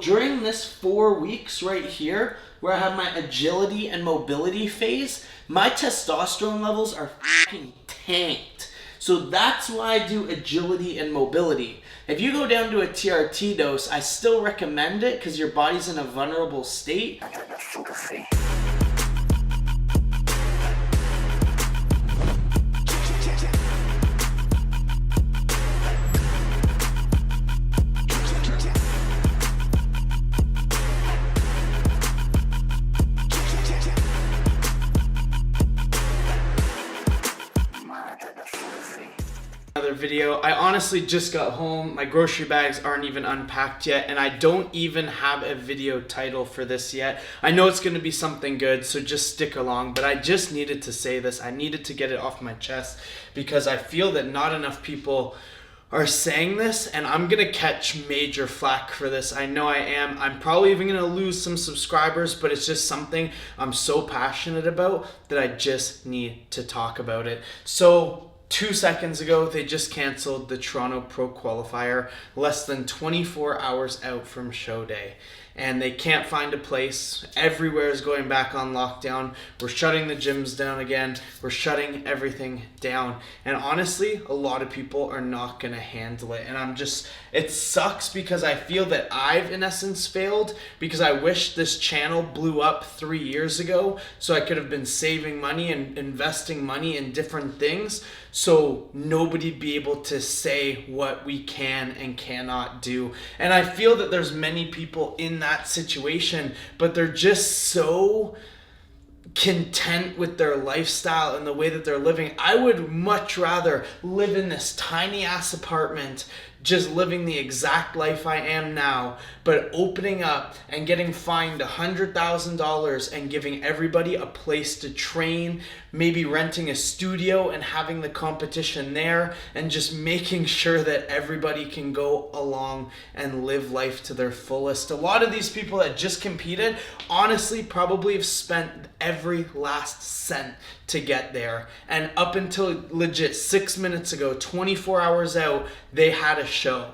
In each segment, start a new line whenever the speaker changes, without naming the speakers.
during this 4 weeks right here, where I have my agility and mobility phase, my testosterone levels are fucking tanked. So that's why I do agility and mobility. If you go down to a TRT dose, I still recommend it because your body's in a vulnerable state. Video. I honestly just got home. My grocery bags aren't even unpacked yet, and I don't even have a video title for this yet. I know it's going to be something good, so just stick along, but I just needed to say this. I needed to get it off my chest because I feel that not enough people are saying this, and I'm gonna catch major flack for this. I know I am. I'm probably even gonna lose some subscribers, but it's just something I'm so passionate about that I just need to talk about it. So 2 seconds ago, they just canceled the Toronto Pro Qualifier less than 24 hours out from show day. And they can't find a place. Everywhere is going back on lockdown. We're shutting the gyms down again. We're shutting everything down. And honestly, a lot of people are not gonna handle it. And it sucks because I feel that I've in essence failed because I wish this channel blew up 3 years ago so I could have been saving money and investing money in different things so nobody'd be able to say what we can and cannot do. And I feel that there's many people in that situation, but they're just so content with their lifestyle and the way that they're living. I would much rather live in this tiny ass apartment, just living the exact life I am now, but opening up and getting fined $100,000 and giving everybody a place to train, maybe renting a studio and having the competition there, and just making sure that everybody can go along and live life to their fullest. A lot of these people that just competed honestly probably have spent every last cent to get there, and up until legit 6 minutes ago, 24 hours out, they had a show.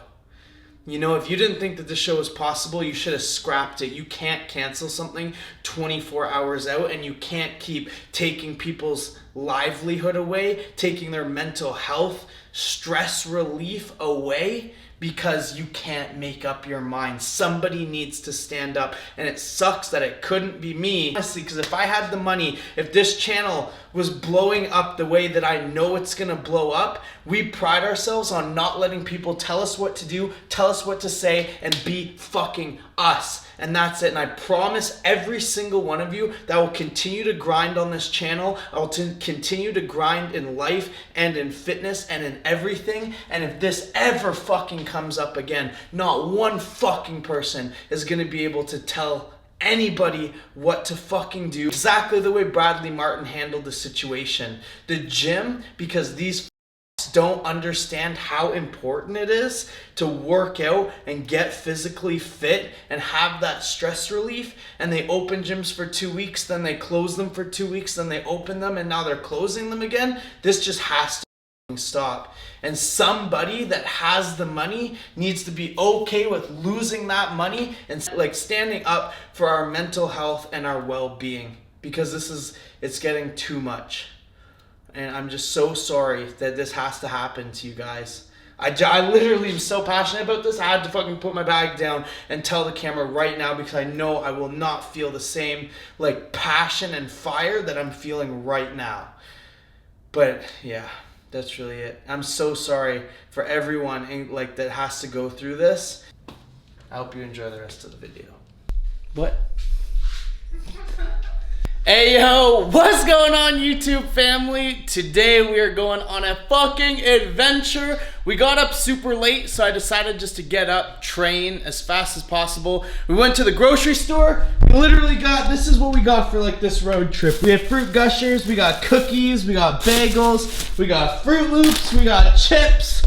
You know, if you didn't think that the show was possible, you should have scrapped it. You can't cancel something 24 hours out, and you can't keep taking people's livelihood away, taking their mental health, stress relief away because you can't make up your mind. Somebody needs to stand up, and it sucks that it couldn't be me. Honestly, because if I had the money, if this channel was blowing up the way that I know it's gonna blow up, we pride ourselves on not letting people tell us what to do, tell us what to say, and be fucking us. And that's it. And I promise every single one of you that I will continue to grind on this channel. I will continue to grind in life and in fitness and in everything. And if this ever fucking comes up again, not one fucking person is going to be able to tell anybody what to fucking do. Exactly the way Bradley Martin handled the situation. The gym, because these don't understand how important it is to work out and get physically fit and have that stress relief, and they open gyms for 2 weeks, then they close them for 2 weeks, then they open them, and now they're closing them again. This just has to stop. And somebody that has the money needs to be okay with losing that money and like standing up for our mental health and our well-being, because it's getting too much. And I'm just so sorry that this has to happen to you guys. I literally am so passionate about this. I had to fucking put my bag down and tell the camera right now because I know I will not feel the same like passion and fire that I'm feeling right now. But yeah, that's really it. I'm so sorry for everyone like that has to go through this. I hope you enjoy the rest of the video. What? Hey yo, what's going on YouTube family? Today we are going on a fucking adventure. We got up super late, so I decided just to get up, train as fast as possible. We went to the grocery store. We literally this is what we got for like this road trip. We have Fruit Gushers, we got cookies, we got bagels, we got Fruit Loops, we got chips.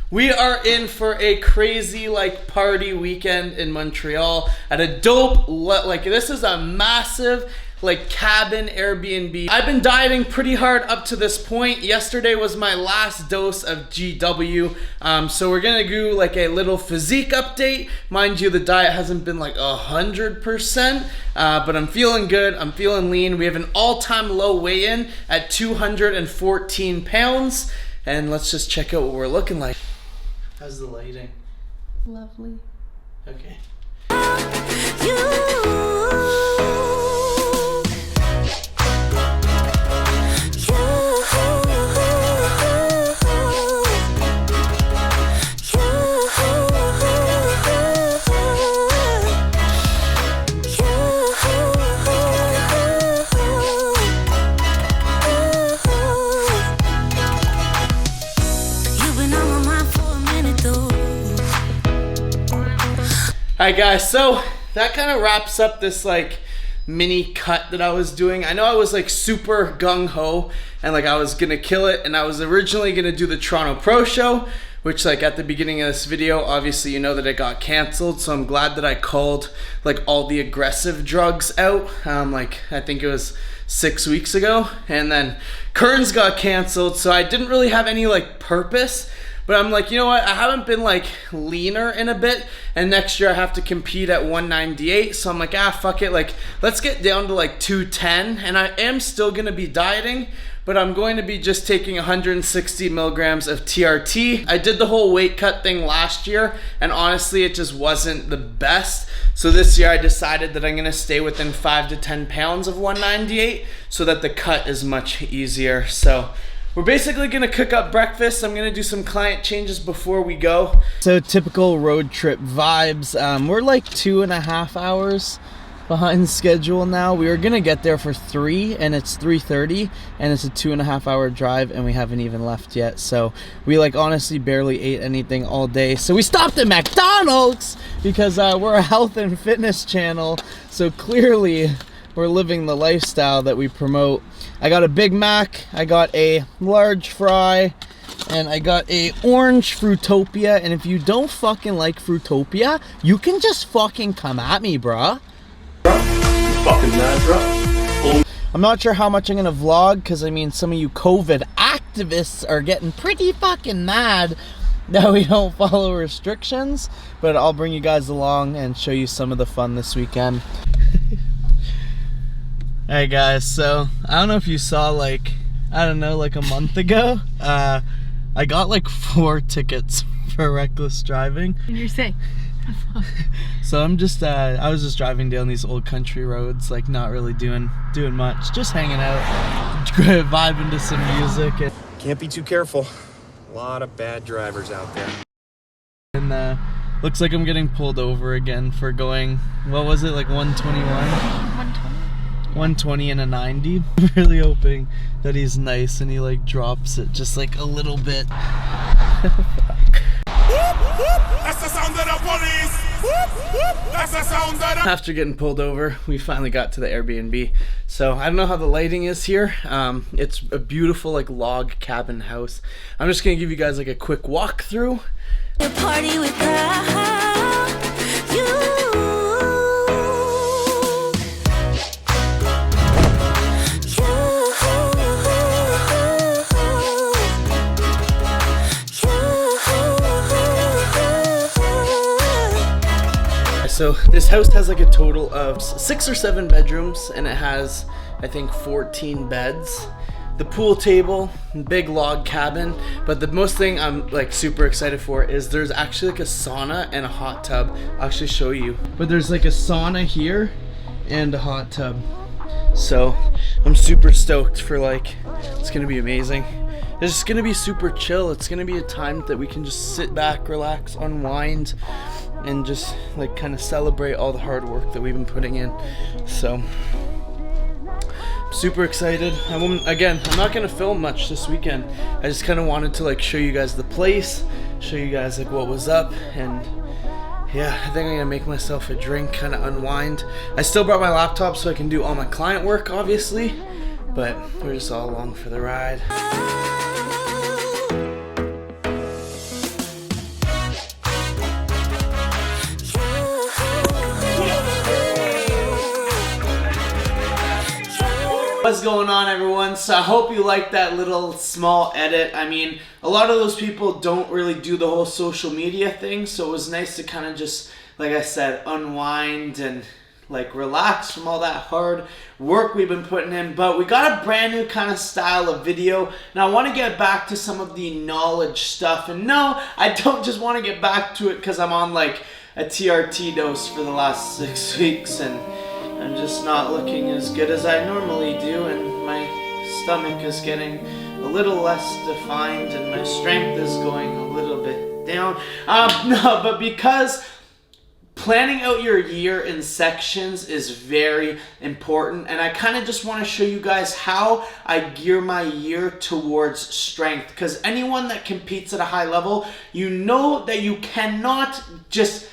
We are in for a crazy like party weekend in Montreal at a dope, like this is a massive like cabin Airbnb. I've been dieting pretty hard up to this point. Yesterday was my last dose of GW. So we're gonna do like a little physique update. Mind you, the diet hasn't been like 100%, but I'm feeling good, I'm feeling lean. We have an all-time low weigh-in at 214 pounds. And let's just check out what we're looking like. How's the lighting?
Lovely.
Okay. Alright guys, so that kind of wraps up this like mini cut that I was doing. I know I was like super gung-ho and like I was gonna kill it, and I was originally gonna do the Toronto Pro Show, which like at the beginning of this video, obviously you know that it got canceled, so I'm glad that I called like all the aggressive drugs out, like I think it was 6 weeks ago, and then Kearns got canceled, so I didn't really have any like purpose. But I'm like, you know what, I haven't been like leaner in a bit, and next year I have to compete at 198, so I'm like, fuck it, like let's get down to like 210, and I am still gonna be dieting, but I'm going to be just taking 160 milligrams of TRT. I did the whole weight cut thing last year, and honestly it just wasn't the best. So this year I decided that I'm gonna stay within 5 to 10 pounds of 198 so that the cut is much easier. So we're basically gonna cook up breakfast. I'm gonna do some client changes before we go. So typical road trip vibes. We're like 2.5 hours behind schedule now. We were gonna get there for 3 and it's 3:30 and it's a 2.5 hour drive and we haven't even left yet. So we like honestly barely ate anything all day. So we stopped at McDonald's because we're a health and fitness channel. So clearly we're living the lifestyle that we promote. I got a Big Mac, I got a large fry, and I got a orange Fruitopia. And if you don't fucking like Fruitopia, you can just fucking come at me, bruh.
Fucking mad, bruh.
I'm not sure how much I'm gonna vlog, because I mean some of you COVID activists are getting pretty fucking mad that we don't follow restrictions, but I'll bring you guys along and show you some of the fun this weekend. Hey guys, so I don't know if you saw like, I don't know, like a month ago, I got like 4 tickets for reckless driving.
And you're sick.
So I'm just, I was just driving down these old country roads, like not really doing much, just hanging out, vibing to some music. And
Can't be too careful. A lot of bad drivers out there.
And looks like I'm getting pulled over again for going, what was it, like 121? 120 and a 90. I'm really hoping that he's nice and he like drops it just like a little bit.
That's the sound of the police. That's the sound of the...
After getting pulled over, we finally got to the Airbnb. So I don't know how the lighting is here. It's a beautiful like log cabin house. I'm just gonna give you guys like a quick walkthrough.
Party without you.
So this house has like a total of 6 or 7 bedrooms, and it has, I think, 14 beds. The pool table, big log cabin, but the most thing I'm like super excited for is there's actually like a sauna and a hot tub. I'll actually show you. But there's like a sauna here and a hot tub. So I'm super stoked for like, it's gonna be amazing. It's just gonna be super chill. It's gonna be a time that we can just sit back, relax, unwind, and just like kind of celebrate all the hard work that we've been putting in. So super excited. I'm not gonna film much this weekend. I just kind of wanted to like show you guys the place, show you guys like what was up, and yeah, I think I'm gonna make myself a drink, kind of unwind. I still brought my laptop so I can do all my client work, obviously, but we're just all along for the ride. What's going on, everyone? So I hope you liked that little small edit. I mean, a lot of those people don't really do the whole social media thing, so it was nice to kind of just, like I said, unwind and like relax from all that hard work we've been putting in. But we got a brand new kind of style of video, and I want to get back to some of the knowledge stuff. And no, I don't just want to get back to it because I'm on like a TRT dose for the last 6 weeks and I'm just not looking as good as I normally do, and my stomach is getting a little less defined and my strength is going a little bit down. No, but because planning out your year in sections is very important, and I kind of just want to show you guys how I gear my year towards strength, because anyone that competes at a high level, you know that you cannot just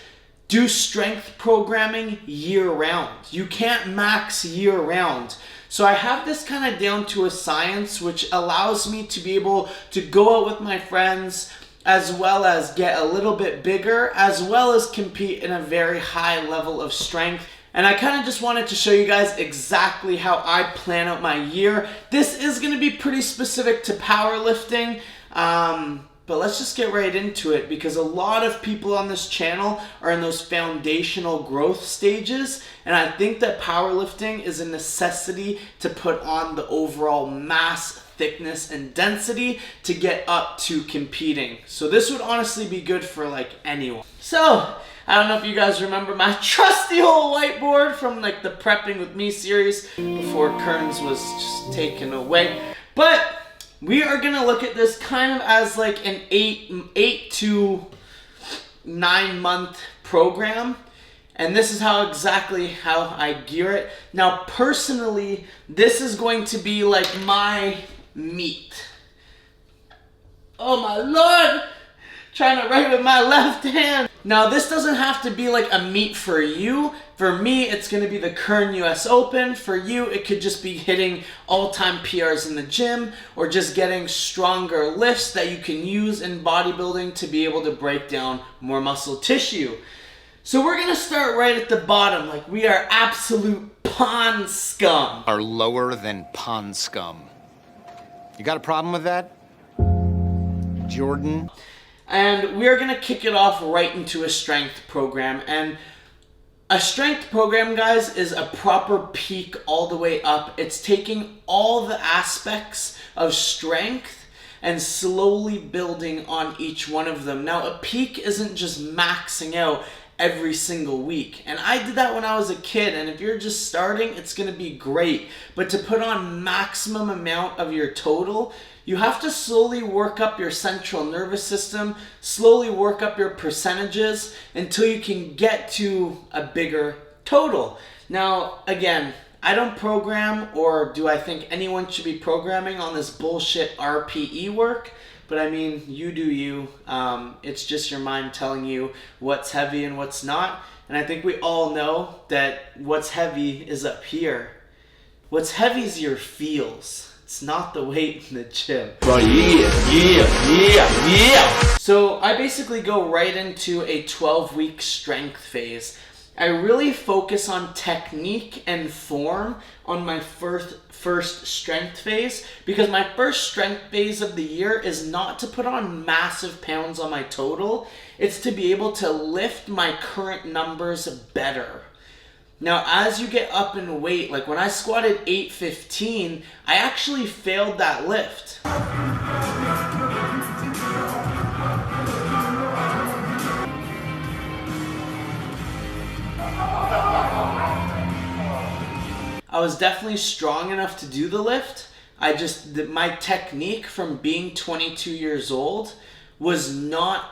do strength programming year round. You can't max year round. So I have this kind of down to a science, which allows me to be able to go out with my friends, as well as get a little bit bigger, as well as compete in a very high level of strength. And I kind of just wanted to show you guys exactly how I plan out my year. This is going to be pretty specific to powerlifting, but let's just get right into it, because a lot of people on this channel are in those foundational growth stages, and I think that powerlifting is a necessity to put on the overall mass, thickness, and density to get up to competing. So this would honestly be good for like anyone. So I don't know if you guys remember my trusty old whiteboard from like the Prepping With Me series before Kearns was just taken away, but we are going to look at this kind of as like an 8 to 9 month program. And this is exactly how I gear it. Now, personally, this is going to be like my meat. Oh my Lord! Trying to write with my left hand. Now, this doesn't have to be like a meet for you. For me, it's going to be the Kern US Open. For you, it could just be hitting all-time PRs in the gym, or just getting stronger lifts that you can use in bodybuilding to be able to break down more muscle tissue. So we're going to start right at the bottom. Like, we are absolute pond scum.
Are lower than pond scum. You got a problem with that, Jordan?
And we're going to kick it off right into a strength program. And a strength program, guys, is a proper peak all the way up. It's taking all the aspects of strength and slowly building on each one of them. Now, a peak isn't just maxing out every single week. And I did that when I was a kid, and if you're just starting, it's going to be great. But to put on maximum amount of your total, you have to slowly work up your central nervous system, slowly work up your percentages until you can get to a bigger total. Now, again, I don't program, or do I think anyone should be programming on this bullshit RPE work. But I mean, you do you. It's just your mind telling you what's heavy and what's not. And I think we all know that what's heavy is up here. What's heavy is your feels. It's not the weight in the gym.
Bro, yeah.
So I basically go right into a 12-week strength phase. I really focus on technique and form on my first strength phase, because my first strength phase of the year is not to put on massive pounds on my total. It's to be able to lift my current numbers better. Now, as you get up in weight, like when I squatted 815, I actually failed that lift. I was definitely strong enough to do the lift. My technique from being 22 years old was not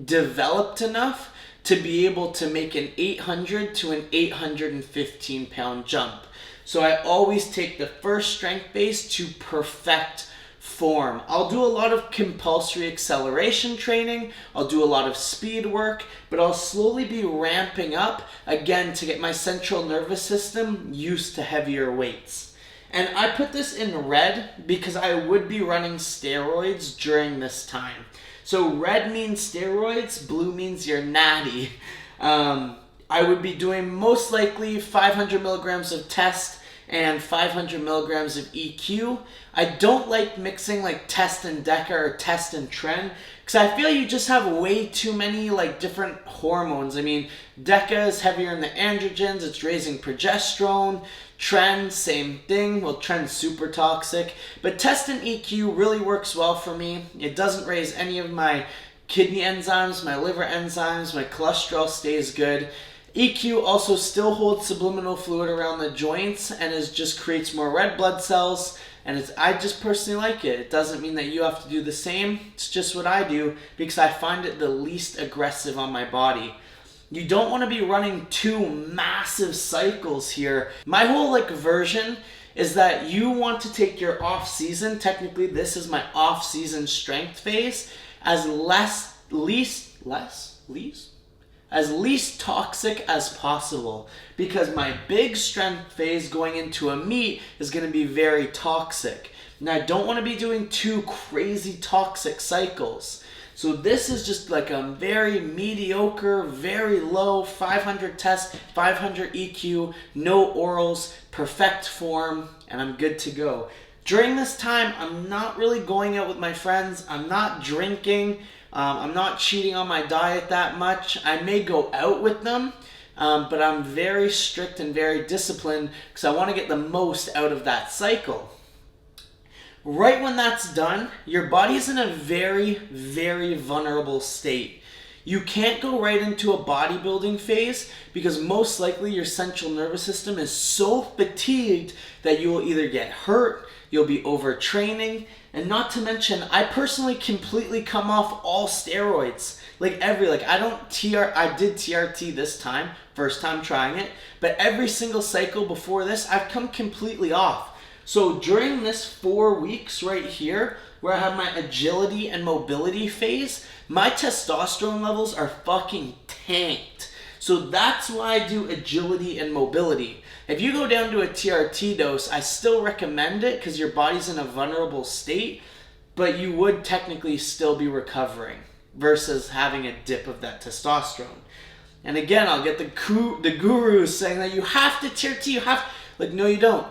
developed enough to be able to make an 800 to an 815 pound jump. So I always take the first strength base to perfect form. I'll do a lot of compulsory acceleration training, I'll do a lot of speed work, but I'll slowly be ramping up again to get my central nervous system used to heavier weights. And I put this in red because I would be running steroids during this time. So red means steroids, blue means you're natty. I would be doing most likely 500 milligrams of test and 500 milligrams of EQ. I don't like mixing like test and DECA or test and trend, because I feel you just have way too many like different hormones. I mean, DECA is heavier in the androgens, it's raising progesterone. Trend, same thing. Well, Trend's super toxic, but test and EQ really works well for me. It doesn't raise any of my kidney enzymes, my liver enzymes, my cholesterol stays good. EQ also still holds subliminal fluid around the joints and just creates more red blood cells, and I just personally like it. It doesn't mean that you have to do the same. It's just what I do because I find it the least aggressive on my body. You don't want to be running 2 massive cycles here. My whole version is that you want to take your off season, technically this is my off season strength phase, as least toxic as possible, because my big strength phase going into a meet is going to be very toxic. Now I don't want to be doing 2 crazy toxic cycles. So this is just like a very mediocre, very low 500 test, 500 EQ, no orals, perfect form, and I'm good to go. During this time, I'm not really going out with my friends. I'm not drinking. I'm not cheating on my diet that much. I may go out with them, but I'm very strict and very disciplined because I want to get the most out of that cycle. Right when that's done, your body's in a very, very vulnerable state. You can't go right into a bodybuilding phase because most likely your central nervous system is so fatigued that you will either get hurt, you'll be overtraining, and not to mention, I personally completely come off all steroids. I did TRT this time, first time trying it, but every single cycle before this, I've come completely off. So during this 4 weeks right here, where I have my agility and mobility phase, my testosterone levels are fucking tanked. So that's why I do agility and mobility. If you go down to a TRT dose, I still recommend it because your body's in a vulnerable state, but you would technically still be recovering versus having a dip of that testosterone. And again, I'll get the gurus saying that you have to TRT, no you don't.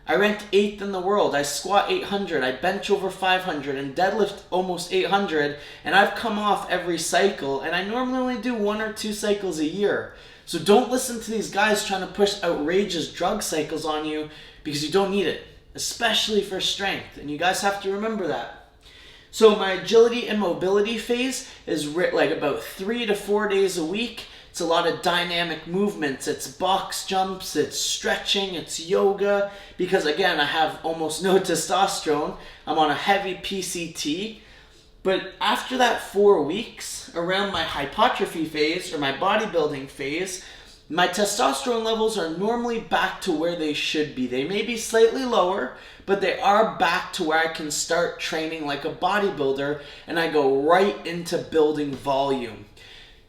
I ranked 8th in the world. I squat 800, I bench over 500, and deadlift almost 800, and I've come off every cycle, and I normally only do 1 or 2 cycles a year. So don't listen to these guys trying to push outrageous drug cycles on you because you don't need it, especially for strength, and you guys have to remember that. So my agility and mobility phase is about 3 to 4 days a week. It's a lot of dynamic movements. It's box jumps, it's stretching, it's yoga. Because again, I have almost no testosterone. I'm on a heavy PCT. But after that 4 weeks, around my hypertrophy phase or my bodybuilding phase, my testosterone levels are normally back to where they should be. They may be slightly lower, but they are back to where I can start training like a bodybuilder and I go right into building volume.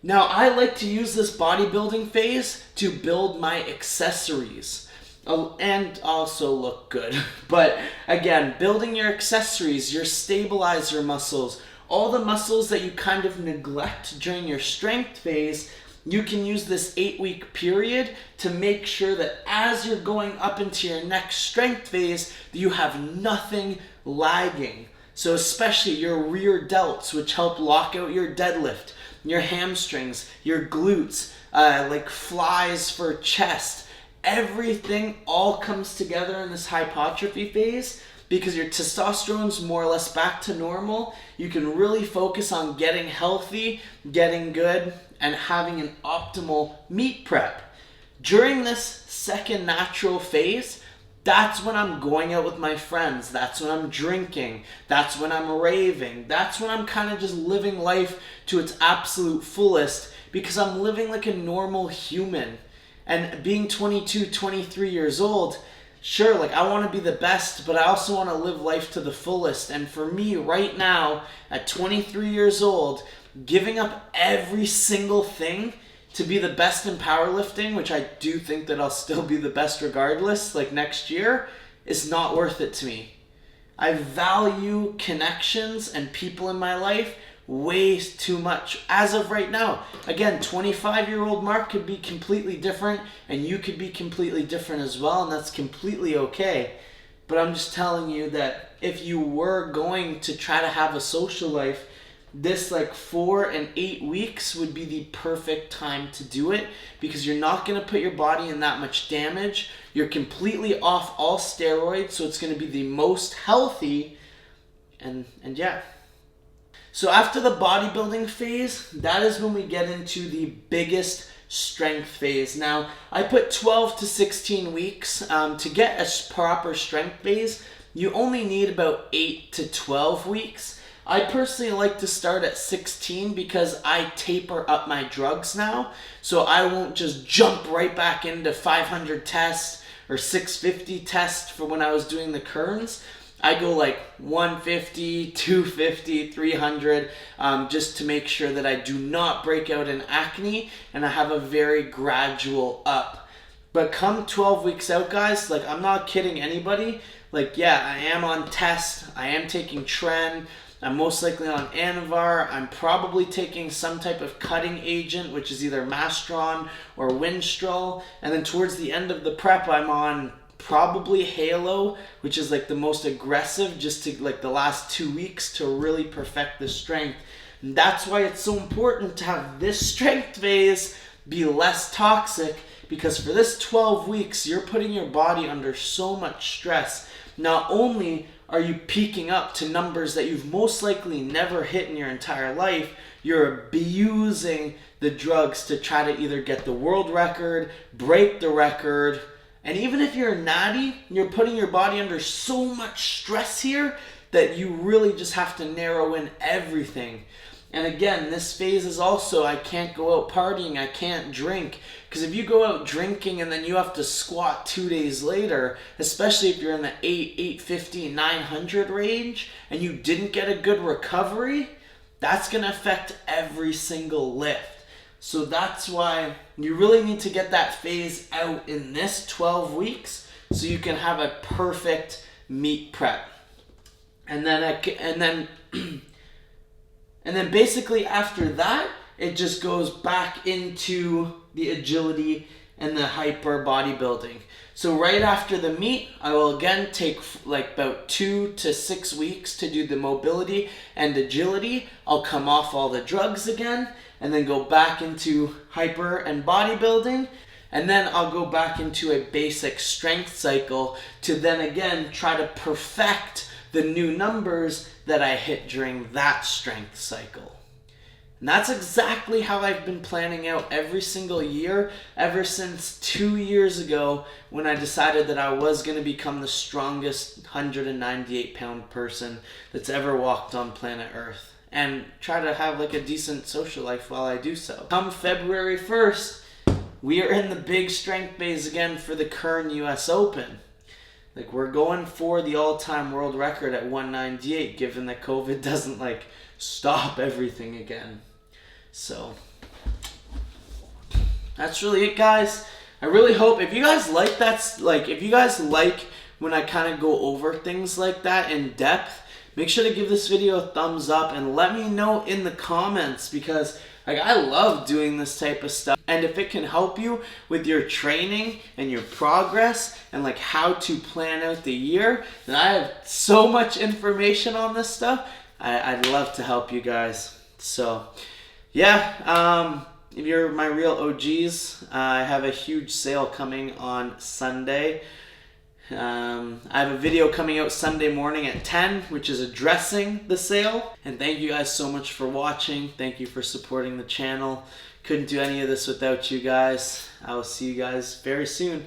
Now, I like to use this bodybuilding phase to build my accessories and also look good. But again, building your accessories, your stabilizer muscles, all the muscles that you kind of neglect during your strength phase, you can use this 8-week period to make sure that as you're going up into your next strength phase, you have nothing lagging. So especially your rear delts, which help lock out your deadlift, your hamstrings, your glutes, like flies for chest. Everything all comes together in this hypertrophy phase because your testosterone's more or less back to normal. You can really focus on getting healthy, getting good, and having an optimal meet prep. During this second natural phase, that's when I'm going out with my friends. That's when I'm drinking. That's when I'm raving. That's when I'm kind of just living life to its absolute fullest because I'm living like a normal human. And being 22, 23 years old, sure, I want to be the best, but I also want to live life to the fullest. And for me right now, at 23 years old, giving up every single thing to be the best in powerlifting, which I do think that I'll still be the best regardless, next year, is not worth it to me. I value connections and people in my life way too much as of right now. Again, 25-year-old Mark could be completely different, and you could be completely different as well, and that's completely okay. But I'm just telling you that if you were going to try to have a social life, this like 4 and 8 weeks would be the perfect time to do it, because you're not going to put your body in that much damage. You're completely off all steroids, so it's going to be the most healthy. And yeah. So after the bodybuilding phase, that is when we get into the biggest strength phase. Now, I put 12 to 16 weeks. To get a proper strength phase, you only need about 8 to 12 weeks. I personally like to start at 16 because I taper up my drugs now. So I won't just jump right back into 500 tests or 650 tests for when I was doing the Kerns. I go like 150, 250, 300, just to make sure that I do not break out in acne, and I have a very gradual up. But come 12 weeks out, guys, like I'm not kidding anybody. Like, yeah, I am on test. I am taking Tren. I'm most likely on Anavar. I'm probably taking some type of cutting agent, which is either Mastron or Winstrol. And then towards the end of the prep, I'm on probably Halo, which is like the most aggressive, just to like the last 2 weeks to really perfect the strength. And that's why it's so important to have this strength phase be less toxic, because for this 12 weeks, you're putting your body under so much stress. Not only are you peaking up to numbers that you've most likely never hit in your entire life, you're abusing the drugs to try to either get the world record, break the record. And even if you're a natty, you're putting your body under so much stress here that you really just have to narrow in everything. And again, this phase is also, I can't go out partying, I can't drink. Because if you go out drinking and then you have to squat 2 days later, especially if you're in the 850, 900 range, and you didn't get a good recovery, that's going to affect every single lift. So that's why you really need to get that phase out in this 12 weeks so you can have a perfect meet prep. And then basically after that, it just goes back into the agility and the hyper bodybuilding. So right after the meet, I will again take like about 2 to 6 weeks to do the mobility and agility. I'll come off all the drugs again, and then go back into hyper and bodybuilding. And then I'll go back into a basic strength cycle to then again try to perfect the new numbers that I hit during that strength cycle. And that's exactly how I've been planning out every single year ever since 2 years ago, when I decided that I was going to become the strongest 198-pound person that's ever walked on planet Earth, and try to have like a decent social life while I do so. Come February 1st, we are in the big strength phase again for the Kern US Open. Like, we're going for the all-time world record at 198, given that COVID doesn't like stop everything again. So that's really it, guys. I really hope if you guys like that, like if you guys like when I kind of go over things like that in depth, make sure to give this video a thumbs up and let me know in the comments, because like I love doing this type of stuff. And if it can help you with your training and your progress and like how to plan out the year, then I have so much information on this stuff. I'd love to help you guys. So yeah, if you're my real OGs, I have a huge sale coming on Sunday. I have a video coming out Sunday morning at 10, which is addressing the sale. And thank you guys so much for watching. Thank you for supporting the channel. Couldn't do any of this without you guys. I will see you guys very soon.